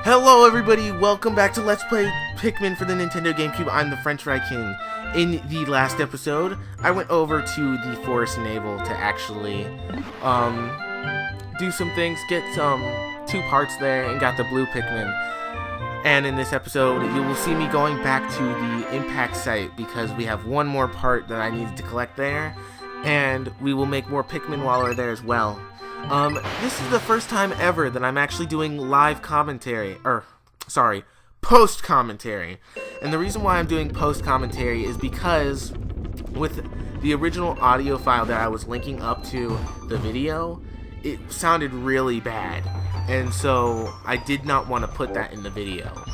Hello everybody, welcome back to Let's Play Pikmin for the Nintendo GameCube. I'm the French Fry King. In the last episode, I went over to the Forest Navel to actually do some things, get some 2 parts there, and got the blue Pikmin. And in this episode, you will see me going back to the impact site because we have one more part that I needed to collect there, and we will make more Pikmin while we're there as well. This is the first time ever that I'm actually doing live commentary, post commentary. And the reason why I'm doing post commentary is because with the original audio file that I was linking up to the video, it sounded really bad. And so I did not want to put that in the video.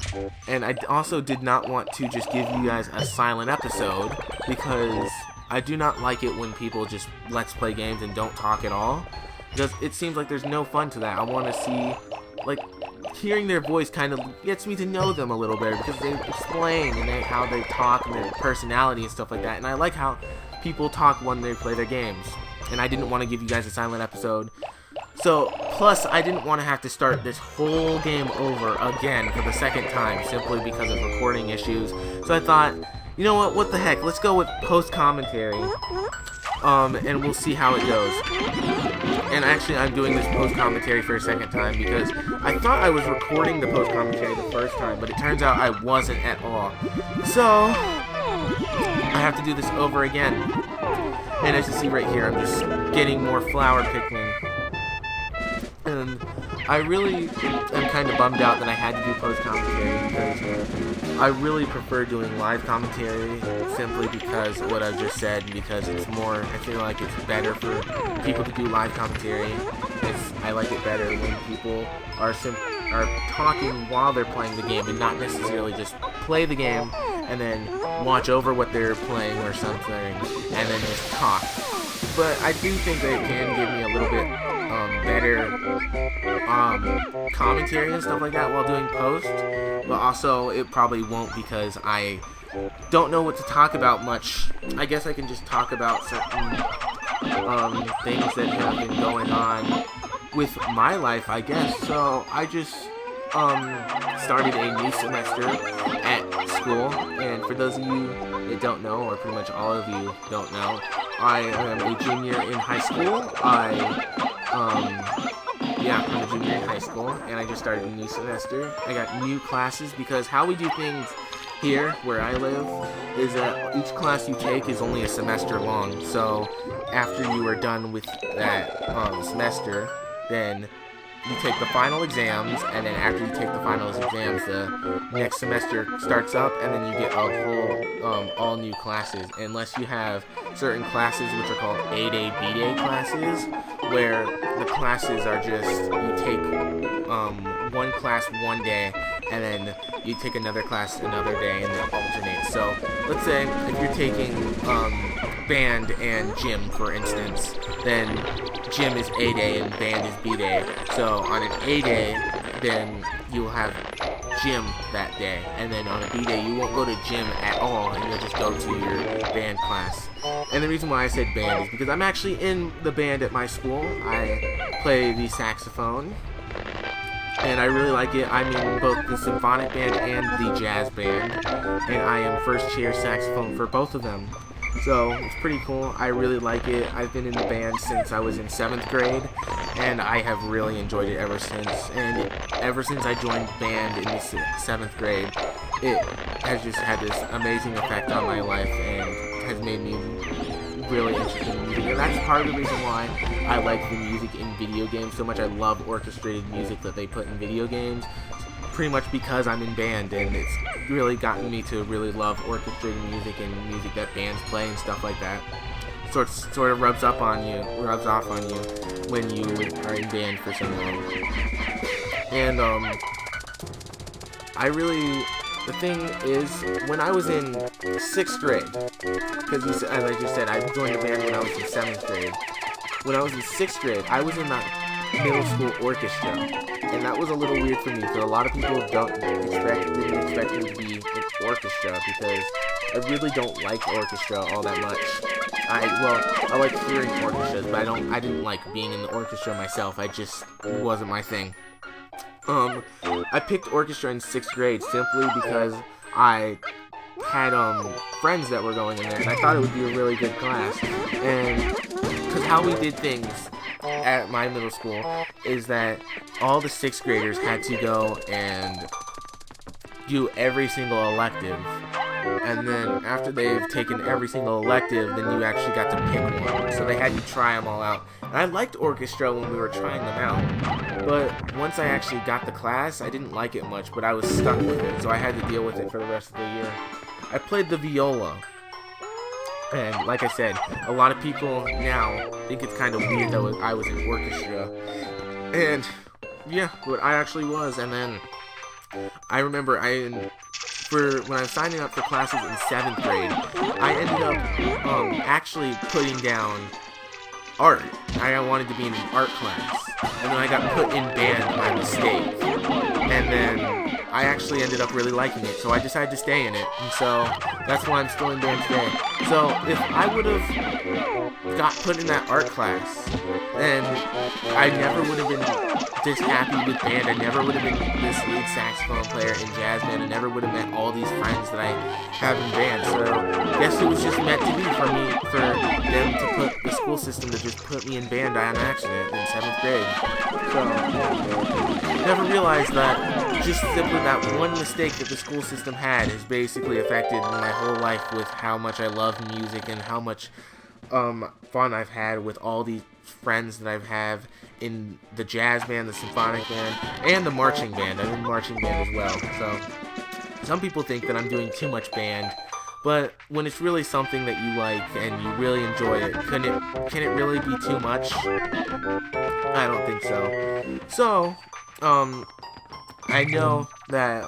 And I also did not want to just give you guys a silent episode because I do not like it when people just let's play games and don't talk at all. Because it seems like there's no fun to that. I want to see, like, hearing their voice kind of gets me to know them a little better because they explain and how they talk and their personality and stuff like that. And I like how people talk when they play their games. And I didn't want to give you guys a silent episode. So, plus, I didn't want to have to start this whole game over again for the second time simply because of recording issues. So I thought, you know what the heck, let's go with post-commentary. And we'll see how it goes. And actually, I'm doing this post-commentary for a second time because I thought I was recording the post-commentary the first time, but it turns out I wasn't at all. So, I have to do this over again. And as you see right here, I'm just getting more flower Pikmin. And I really am kind of bummed out that I had to do post-commentary because I really prefer doing live commentary simply because of what I just said, because it's more, I feel like it's better for people to do live commentary. I like it better when people are talking while they're playing the game and not necessarily just play the game and then watch over what they're playing or something and then just talk. But I do think that it can give me a little bit better commentary and stuff like that while doing post, but also it probably won't because I don't know what to talk about much. I guess I can just talk about certain things that have been going on with my life, I guess. So I just started a new semester at school, and for those of you that don't know, or pretty much all of you don't know, I am a junior in high school. I'm a junior in high school, and I just started a new semester. I got new classes because how we do things here, where I live, is that each class you take is only a semester long. So after you are done with that semester, then you take the final exams, and then after you take the final exams, the next semester starts up, and then you get a whole, all new classes, unless you have certain classes which are called A-Day, B-Day classes, where the classes are just, you take one class one day, and then you take another class another day, and it alternates. So, let's say if you're taking band and gym, for instance, then gym is A-Day and band is B-Day. So on an A-Day, then you'll have gym that day, and then on a B-Day you won't go to gym at all, and you'll just go to your band class. And the reason why I said band is because I'm actually in the band at my school. I play the saxophone, and I really like it. I'm in both the symphonic band and the jazz band, and I am first chair saxophone for both of them. So, it's pretty cool. I really like it. I've been in the band since I was in 7th grade, and I have really enjoyed it ever since. And ever since I joined band in the 7th grade, it has just had this amazing effect on my life and has made me really interested in music. And that's part of the reason why I like the music in video games so much. I love orchestrated music that they put in video games, pretty much because I'm in band, and it's really gotten me to really love orchestrated music and music that bands play and stuff like that. Sort of rubs off on you when you are in band for so long. And the thing is, when I was in 6th grade, because as I just said, I joined the band when I was in 7th grade. When I was in 6th grade, I was in that middle school orchestra, and that was a little weird for me because a lot of people didn't expect me to be in orchestra because I really don't like orchestra all that much. I like hearing orchestras, but I didn't like being in the orchestra myself. It wasn't my thing. I picked orchestra in 6th grade simply because I had friends that were going in there, and I thought it would be a really good class. And because how we did things at my middle school is that all the 6th graders had to go and do every single elective, and then after they've taken every single elective, then you actually got to pick one. So they had to try them all out. And I liked orchestra when we were trying them out, but once I actually got the class, I didn't like it much, but I was stuck with it, so I had to deal with it for the rest of the year. I played the viola, and like I said, a lot of people now think it's kind of weird that I was in orchestra, and yeah, but I actually was. And then I remember when I was signing up for classes in 7th grade, I ended up actually putting down art. I wanted to be in an art class, and then I got put in band by mistake, and then I actually ended up really liking it, so I decided to stay in it, and so that's why I'm still in band today. So if I would have got put in that art class, then I never would have been this happy with band. I never would have been this lead saxophone player in jazz band. I never would have met all these friends that I have in band. So I guess it was just meant to be for them to put the school system to just put me in band on accident in 7th grade. So never realized that just simply that one mistake that the school system had has basically affected my whole life with how much I love music and how much fun I've had with all these friends that I've had in the jazz band, the symphonic band, and the marching band. I'm in marching band as well. So some people think that I'm doing too much band, but when it's really something that you like and you really enjoy it, can it really be too much? I don't think so. So, I know that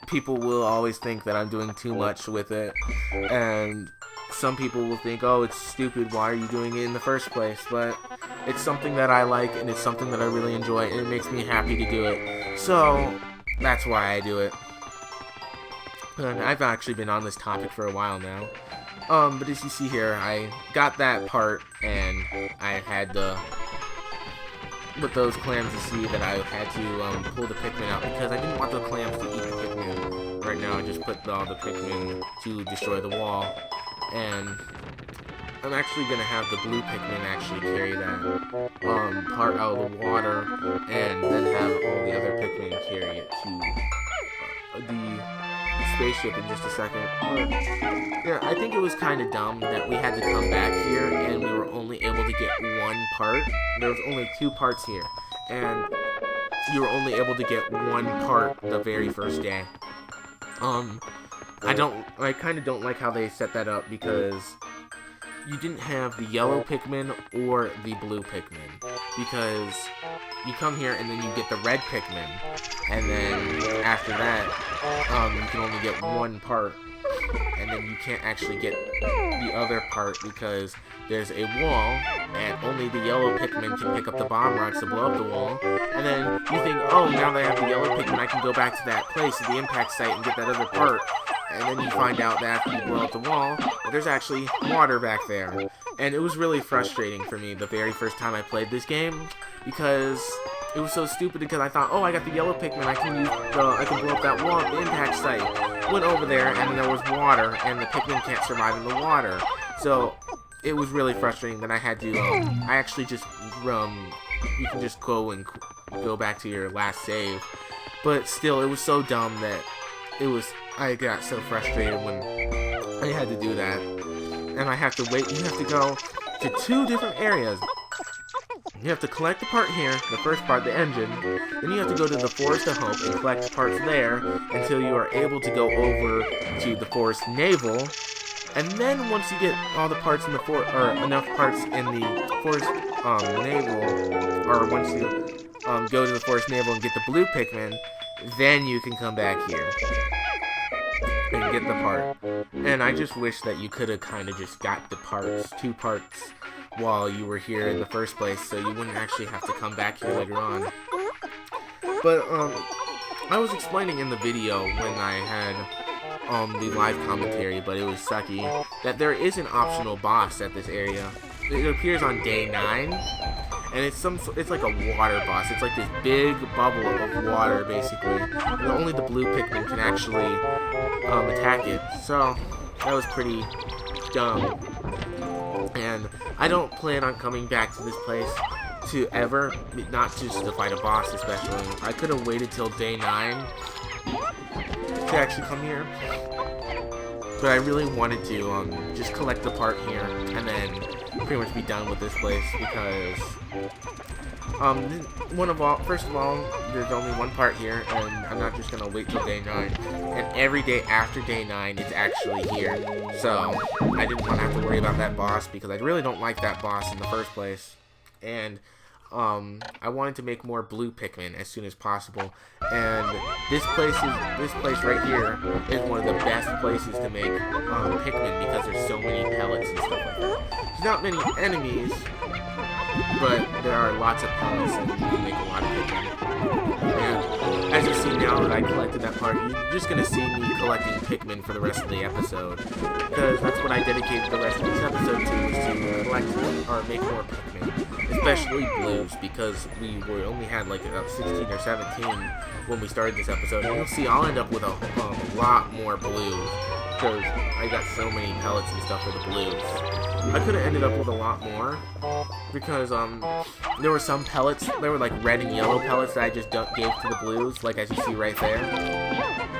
people will always think that I'm doing too much with it, and some people will think, oh, it's stupid, why are you doing it in the first place? But it's something that I like, and it's something that I really enjoy, and it makes me happy to do it. So that's why I do it. And I've actually been on this topic for a while now. But as you see here, I got that part, and I had to, with those clams, to see that I had to pull the Pikmin out because I didn't want the clams to eat the Pikmin. Right now I just put all the Pikmin to destroy the wall, and I'm actually going to have the blue Pikmin actually carry that part out of the water, and then have all the other Pikmin carry it to the spaceship in just a second. But yeah, I think it was kind of dumb that we had to come back here and we were only able to get one part. There was only 2 parts here, and you were only able to get one part the very first day. I kind of don't like how they set that up, because you didn't have the yellow Pikmin or the blue Pikmin, because you come here and then you get the red Pikmin, and then after that, you can only get one part, and then you can't actually get the other part because there's a wall, and only the yellow Pikmin can pick up the bomb rocks to blow up the wall. And then you think, oh, now that I have the yellow Pikmin, I can go back to that place, the impact site, and get that other part. And then you find out that after you blow up the wall, there's actually water back there. And it was really frustrating for me the very first time I played this game, because it was so stupid, because I thought, oh, I got the yellow Pikmin, I can blow up that wall at the impact site. Went over there, and there was water, and the Pikmin can't survive in the water. So it was really frustrating that I had to, I actually just, you can just go back to your last save. But still, it was so dumb that I got so frustrated when I had to do that. And I have to wait, you have to go to 2 different areas. You have to collect the part here, the first part, the engine. Then you have to go to the Forest of Hope and collect parts there until you are able to go over to the Forest Naval. And then once you get all the parts in the or enough parts in the Forest Naval, or once you go to the Forest Naval and get the blue Pikmin, then you can come back here and get the part. And I just wish that you could have kind of just got the parts, 2 parts, while you were here in the first place, so you wouldn't actually have to come back here later on. But I was explaining in the video when I had the live commentary, but it was sucky, that there is an optional boss at this area. It appears on day 9, and it's like a water boss. It's like this big bubble of water, basically, and only the blue Pikmin can actually attack it. So that was pretty dumb, and I don't plan on coming back to this place to ever, not just to fight a boss especially. I could have waited till day 9 to actually come here, but I really wanted to just collect the part here and then pretty much be done with this place, because first of all, there's only one part here, and I'm not just gonna wait till day 9. And every day after day 9, it's actually here. So I didn't want to have to worry about that boss, because I really don't like that boss in the first place. And I wanted to make more blue Pikmin as soon as possible. And this place right here is one of the best places to make Pikmin, because there's so many pellets and stuff like that. There's not many enemies, but there are lots of pellets, and you can make a lot of Pikmin. And as you see now that I collected that part, you're just going to see me collecting Pikmin for the rest of the episode, because that's what I dedicated the rest of this episode to, is to collect or make more Pikmin, especially blues, because we only had like about 16 or 17 when we started this episode, and you'll see I'll end up with a lot more blues, because I got so many pellets and stuff for the blues. I could have ended up with a lot more, because there were some pellets, there were like red and yellow pellets that I just gave to the blues, like as you see right there.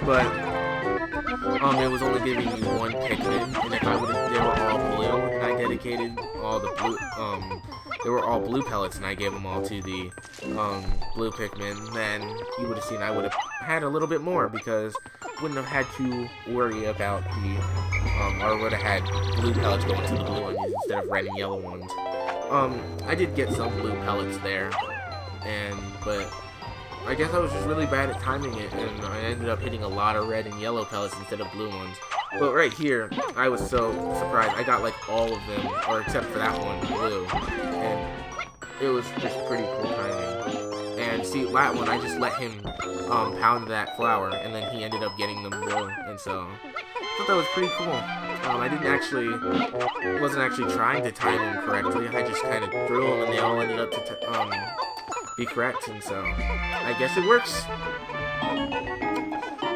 But it was only giving me one Pikmin, and if they were all blue, and I dedicated all the blue, they were all blue pellets, and I gave them all to the blue Pikmin, then you would have seen I would have had a little bit more, because wouldn't have had to worry about or would have had blue pellets going to the blue ones instead of red and yellow ones. I did get some blue pellets there, but I guess I was just really bad at timing it, and I ended up hitting a lot of red and yellow pellets instead of blue ones. But right here, I was so surprised. I got like all of them, or except for that one, blue, and it was just pretty cool timing. And see, that one, I just let him pound that flower, and then he ended up getting them blue, and so I thought that was pretty cool. I wasn't actually trying to time them correctly. I just kind of threw them, and they all ended up to be correct, and so I guess it works.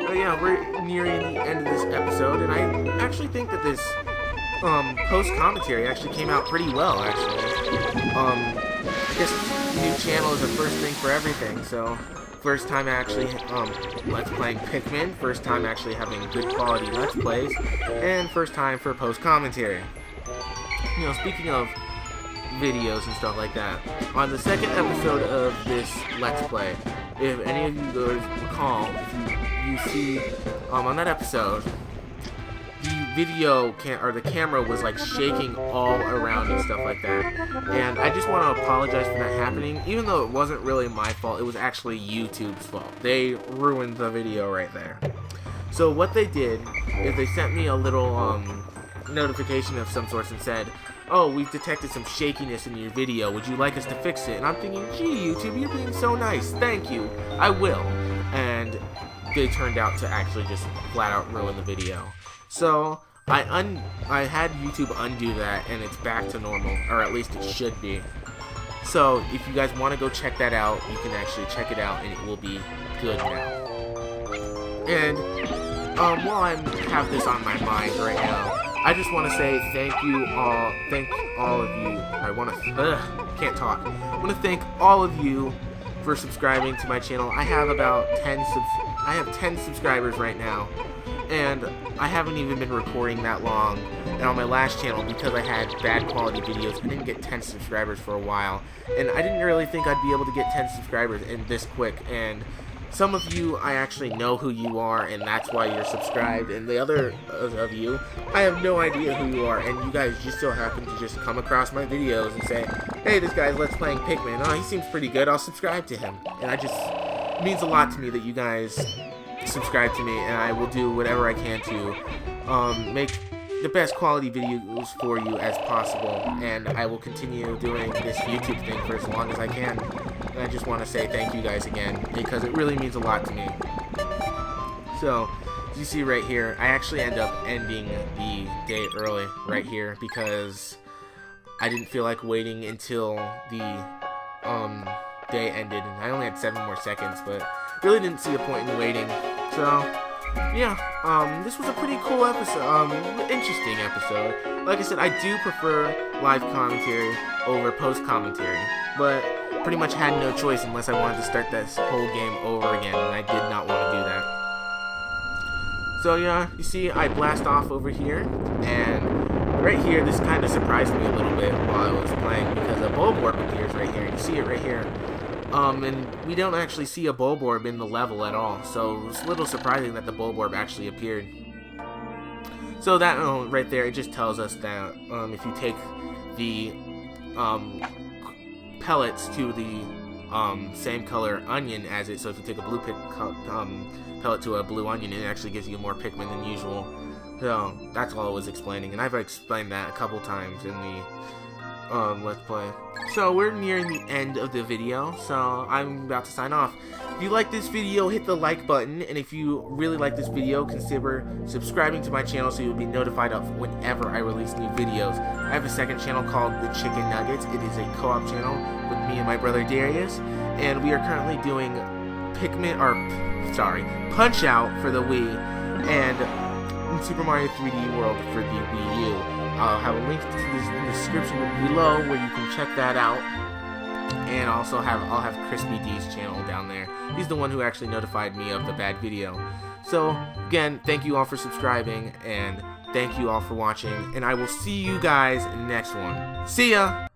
But yeah, we're nearing the end of this episode, and I actually think that this post-commentary actually came out pretty well, actually. I guess new channel is the first thing for everything, so first time actually Let's Playing Pikmin, first time actually having good quality Let's Plays, and first time for post-commentary. You know, speaking of videos and stuff like that, on the second episode of this Let's Play, if any of you guys recall, if you see on that episode, the camera was like shaking all around and stuff like that, and I just want to apologize for that happening, even though it wasn't really my fault. It was actually YouTube's fault. They ruined the video right there. So what they did is they sent me a little notification of some sort and said, "Oh, we've detected some shakiness in your video. Would you like us to fix it?" And I'm thinking, gee, YouTube, you're being so nice. Thank you. I will. And they turned out to actually just flat out ruin the video. So I had YouTube undo that, and it's back to normal, or at least it should be. So if you guys want to go check that out, you can actually check it out, and it will be good now. And while I have this on my mind right now, I just want to say thank all of you. Can't talk. I want to thank all of you for subscribing to my channel. I have about 10 subscribers right now, and I haven't even been recording that long. And on my last channel, because I had bad quality videos, I didn't get 10 subscribers for a while, and I didn't really think I'd be able to get 10 subscribers in this quick. And some of you, I actually know who you are, and that's why you're subscribed, and the other of you, I have no idea who you are, and you guys just so happen to just come across my videos and say, "Hey, this guy's Let's Playing Pikmin. Oh, he seems pretty good. I'll subscribe to him." And it means a lot to me that you guys subscribe to me, and I will do whatever I can to make the best quality videos for you as possible, and I will continue doing this YouTube thing for as long as I can. And I just want to say thank you guys again, because it really means a lot to me. So, as you see right here, I actually end up ending the day early right here, because I didn't feel like waiting until the day ended, and I only had 7 more seconds, but really didn't see a point in waiting. So yeah, this was a pretty cool episode, interesting episode. Like I said, I do prefer live commentary over post commentary, but pretty much had no choice unless I wanted to start this whole game over again, and I did not want to do that. So yeah, you see, I blast off over here, and right here, this kind of surprised me a little bit while I was playing, because a Bulborb appears right here. You see it right here. And we don't actually see a Bulborb in the level at all, so it's a little surprising that the Bulborb actually appeared. So that right there, it just tells us that if you take the pellets to the same color onion as it, so if you take a blue pellet to a blue onion, it actually gives you more Pikmin than usual. So that's all I was explaining, and I've explained that a couple times in the Let's Play. So we're nearing the end of the video, so I'm about to sign off. If you like this video, hit the like button, and if you really like this video, consider subscribing to my channel so you'll be notified of whenever I release new videos. I have a second channel called The Chicken Nuggets. It is a co-op channel with me and my brother Darius, and we are currently doing Punch-Out for the Wii, and Super Mario 3D World for the Wii U. I'll have a link to this in the description below where you can check that out. And also I'll have Crispy D's channel down there. He's the one who actually notified me of the bad video. So again, thank you all for subscribing, and thank you all for watching, and I will see you guys in the next one. See ya!